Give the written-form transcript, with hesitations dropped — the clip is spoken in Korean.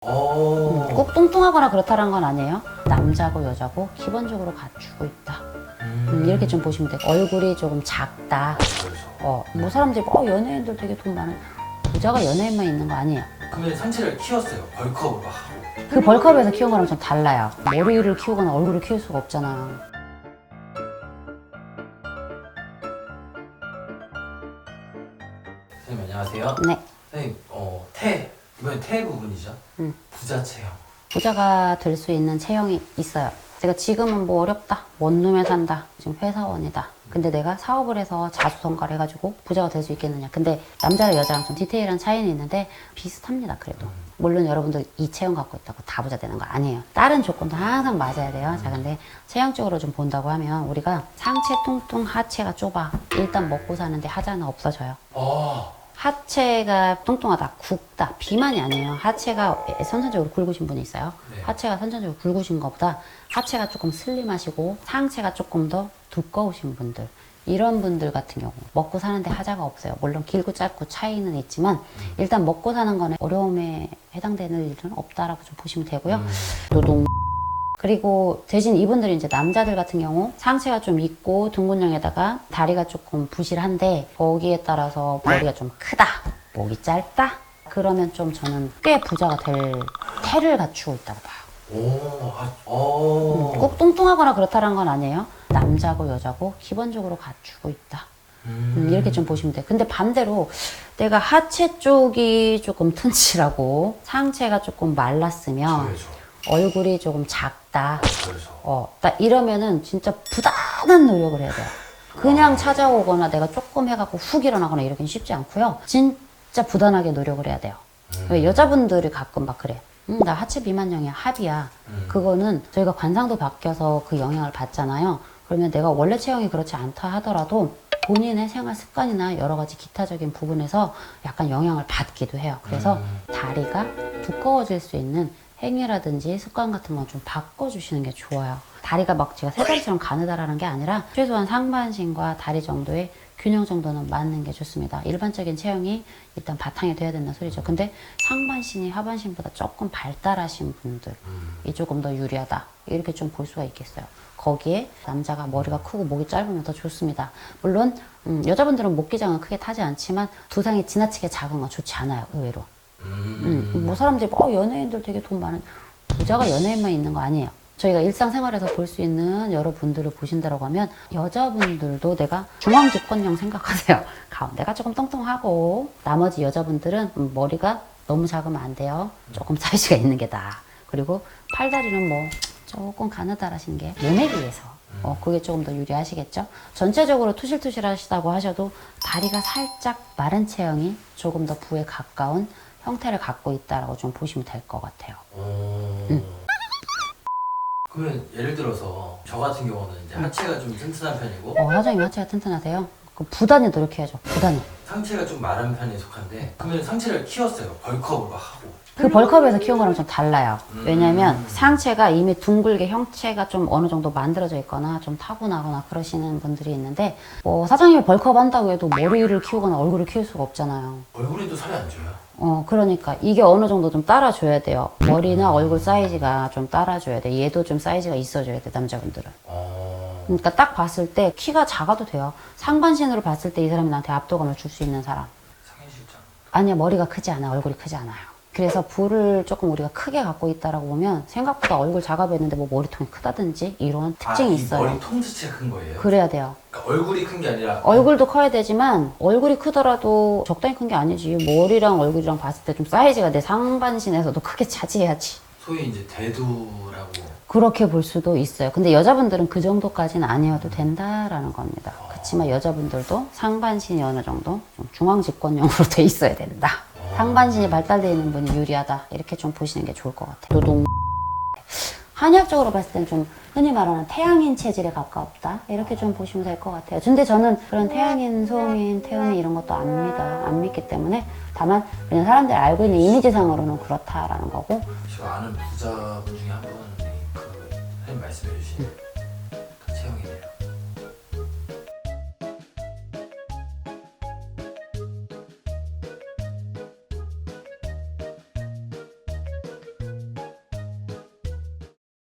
꼭 뚱뚱하거나 그렇다는 건 아니에요. 남자고 여자고 기본적으로 갖추고 있다. 이렇게 좀 보시면 돼요. 얼굴이 조금 작다. 뭐 사람들이 연예인들 되게 돈 많은 부자가 연예인만 있는 거 아니에요. 그러면 상체를 키웠어요. 벌크업을 막 하고. 그 벌크업에서 키운 거랑 좀 달라요. 머리를 키우거나 얼굴을 키울 수가 없잖아요. 선생님 안녕하세요. 네. 선생님 이번엔 태 부분이죠. 부자 체형. 부자가 될 수 있는 체형이 있어요. 제가 지금은 뭐 어렵다, 원룸에 산다, 지금 회사원이다. 근데 내가 사업을 해서 자수성가를 해가지고 부자가 될 수 있겠느냐. 근데 남자랑 여자랑 좀 디테일한 차이는 있는데 비슷합니다, 그래도. 물론 여러분들 이 체형 갖고 있다고 다 부자 되는 거 아니에요. 다른 조건도 항상 맞아야 돼요. 자, 근데 체형적으로 좀 본다고 하면 우리가 상체 뚱뚱, 하체가 좁아. 일단 먹고 사는데 하자는 없어져요. 하체가 뚱뚱하다, 굵다, 비만이 아니에요. 하체가 선천적으로 굵으신 분이 있어요. 네. 하체가 선천적으로 굵으신 것보다 하체가 조금 슬림하시고 상체가 조금 더 두꺼우신 분들, 이런 분들 같은 경우 먹고 사는데 하자가 없어요. 물론 길고 짧고 차이는 있지만 일단 먹고 사는 거는 어려움에 해당되는 일은 없다라고 좀 보시면 되고요. 노동 그리고 대신 이분들이 이제 남자들 같은 경우 상체가 좀 있고 둥근형에다가 다리가 조금 부실한데 거기에 따라서 머리가 좀 크다, 목이 짧다, 그러면 좀 저는 꽤 부자가 될 태를 갖추고 있다고 봐요. 꼭 뚱뚱하거나 그렇다는 건 아니에요. 남자고 여자고 기본적으로 갖추고 있다. 이렇게 좀 보시면 돼요. 근데 반대로 내가 하체 쪽이 조금 튼실하고 상체가 조금 말랐으면 얼굴이 조금 작다. 딱 이러면은 진짜 부단한 노력을 해야 돼요. 그냥 찾아오거나 내가 조금 해갖고 훅 일어나거나 이러긴 쉽지 않고요. 진짜 부단하게 노력을 해야 돼요. 왜 여자분들이 가끔 막 그래. 나 하체 비만형이야, 합이야. 그거는 저희가 관상도 바뀌어서 그 영향을 받잖아요. 그러면 내가 원래 체형이 그렇지 않다 하더라도 본인의 생활 습관이나 여러 가지 기타적인 부분에서 약간 영향을 받기도 해요. 그래서 다리가 두꺼워질 수 있는 행위라든지 습관 같은 건 좀 바꿔주시는 게 좋아요. 다리가 막 제가 새다리처럼 가느다라는 게 아니라 최소한 상반신과 다리 정도의 균형 정도는 맞는 게 좋습니다. 일반적인 체형이 일단 바탕이 돼야 된다는 소리죠. 근데 상반신이 하반신보다 조금 발달하신 분들이 조금 더 유리하다, 이렇게 좀 볼 수가 있겠어요. 거기에 남자가 머리가 크고 목이 짧으면 더 좋습니다. 물론 여자분들은 목기장은 크게 타지 않지만 두상이 지나치게 작은 건 좋지 않아요, 의외로. 뭐 사람들이 연예인들 되게 돈 많은 부자가 연예인만 있는 거 아니에요. 저희가 일상생활에서 볼 수 있는 여러분들을 보신다고 하면 여자분들도 내가 중앙집권형 생각하세요. 가운데가 조금 뚱뚱하고 나머지 여자분들은 머리가 너무 작으면 안 돼요. 조금 사이즈가 있는 게 나아. 그리고 팔다리는 뭐 조금 가느다라신 게 몸에 비해서 그게 조금 더 유리하시겠죠. 전체적으로 투실투실하시다고 하셔도 다리가 살짝 마른 체형이 조금 더 부에 가까운 형태를 갖고 있다라고 좀 보시면 될 것 같아요. 그러면 예를 들어서 저 같은 경우는 이제 하체가 좀 튼튼한 편이고 사장님 하체가 튼튼하세요? 그럼 부단히 노력해야죠. 부단히. 상체가 좀 마른 편에 속한데 그러면 상체를 키웠어요. 벌크업을 막 하고. 그 벌크업에서 키운 거랑 좀 달라요. 왜냐면 상체가 이미 둥글게 형체가 좀 어느 정도 만들어져 있거나 좀 타고나거나 그러시는 분들이 있는데 사장님이 벌크업 한다고 해도 머리를 키우거나 얼굴을 키울 수가 없잖아요. 얼굴에도 살이 안 쪄요. 그러니까 이게 어느 정도 좀 따라줘야 돼요. 머리나 얼굴 사이즈가 좀 따라줘야 돼. 얘도 좀 사이즈가 있어줘야 돼, 남자분들은. 그러니까 딱 봤을 때 키가 작아도 돼요. 상반신으로 봤을 때 이 사람이 나한테 압도감을 줄 수 있는 사람. 상해실장. 아니야, 머리가 크지 않아, 얼굴이 크지 않아요. 그래서 부를 조금 우리가 크게 갖고 있다라고 보면 생각보다 얼굴 작아 보이는데 뭐 머리통이 크다든지 이런 특징이 있어요. 머리통 자체가 큰 거예요? 그래야 돼요. 그러니까 얼굴이 큰 게 아니라 얼굴도 커야 되지만 얼굴이 크더라도 적당히 큰 게 아니지. 머리랑 얼굴이랑 봤을 때 좀 사이즈가 내 상반신에서도 크게 차지해야지. 소위 이제 대두라고. 그렇게 볼 수도 있어요. 근데 여자분들은 그 정도까지는 아니어도 된다라는 겁니다. 그렇지만 여자분들도 상반신이 어느 정도 좀 중앙집권형으로 돼 있어야 된다. 상반신이 발달되어 있는 분이 유리하다, 이렇게 좀 보시는 게 좋을 것 같아요. 노동 한의학적으로 봤을 때는 좀 흔히 말하는 태양인 체질에 가깝다, 이렇게 좀 보시면 될 것 같아요. 근데 저는 그런 태양인, 소음인, 태음인 이런 것도 안 믿기 때문에 다만 그냥 사람들이 알고 있는 이미지상으로는 그렇다라는 거고. 제가 아는 부자분 중에 한 분이 선생님 말씀해 주신 그 체형이네요.